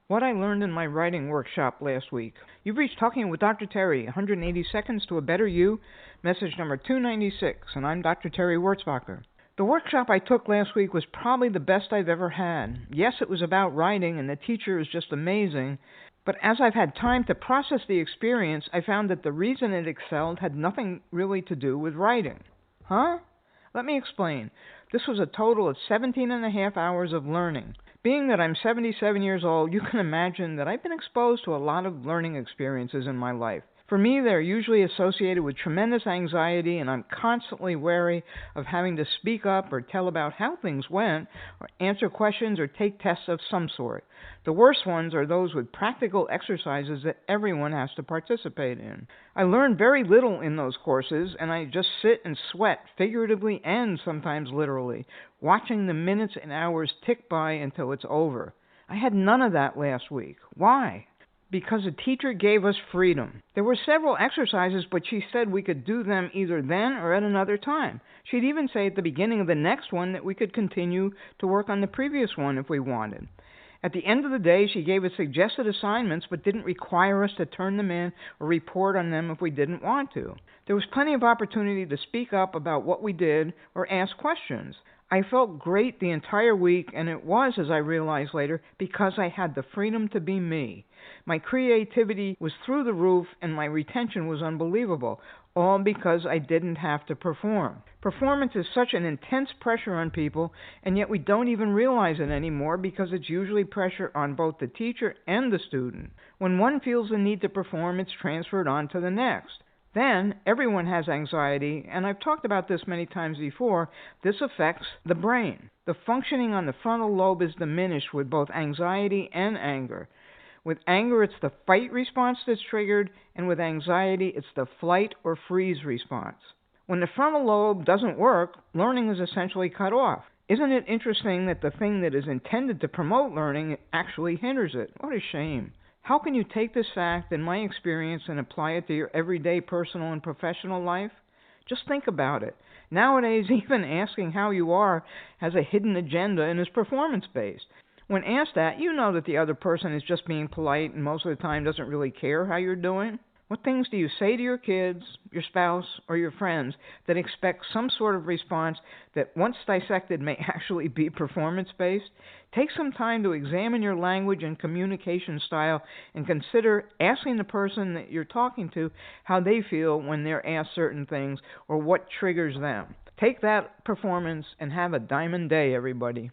What I learned in my writing workshop last week. You've reached Talking with Dr. Terry, 180 Seconds to a Better You, message number 296, and I'm Dr. Terry Wurzbacher. The workshop I took last week was probably the best I've ever had. Yes, it was about writing, and the teacher is just amazing, but as I've had time to process the experience, I found that the reason it excelled had nothing really to do with writing. Huh? Let me explain. This was a total of 17 and a half hours of learning. Being that I'm 77 years old, you can imagine that I've been exposed to a lot of learning experiences in my life. For me, they're usually associated with tremendous anxiety, and I'm constantly wary of having to speak up or tell about how things went, or answer questions or take tests of some sort. The worst ones are those with practical exercises that everyone has to participate in. I learn very little in those courses, and I just sit and sweat, figuratively and sometimes literally, watching the minutes and hours tick by until it's over. I had none of that last week. Why? Because the teacher gave us freedom. There were several exercises, but she said we could do them either then or at another time. She'd even say at the beginning of the next one that we could continue to work on the previous one if we wanted. At the end of the day, she gave us suggested assignments, but didn't require us to turn them in or report on them if we didn't want to. There was plenty of opportunity to speak up about what we did or ask questions. I felt great the entire week, and it was, as I realized later, because I had the freedom to be me. My creativity was through the roof, and my retention was unbelievable, all because I didn't have to perform. Performance is such an intense pressure on people, and yet we don't even realize it anymore because it's usually pressure on both the teacher and the student. When one feels the need to perform, it's transferred on to the next. Then, everyone has anxiety, and I've talked about this many times before. This affects the brain. The functioning on the frontal lobe is diminished with both anxiety and anger. With anger, it's the fight response that's triggered, and with anxiety, it's the flight or freeze response. When the frontal lobe doesn't work, learning is essentially cut off. Isn't it interesting that the thing that is intended to promote learning actually hinders it? What a shame. How can you take this fact and my experience and apply it to your everyday personal and professional life? Just think about it. Nowadays, even asking how you are has a hidden agenda and is performance-based. When asked that, you know that the other person is just being polite and most of the time doesn't really care how you're doing. What things do you say to your kids, your spouse, or your friends that expect some sort of response that, once dissected, may actually be performance-based? Take some time to examine your language and communication style and consider asking the person that you're talking to how they feel when they're asked certain things or what triggers them. Take that performance and have a diamond day, everybody.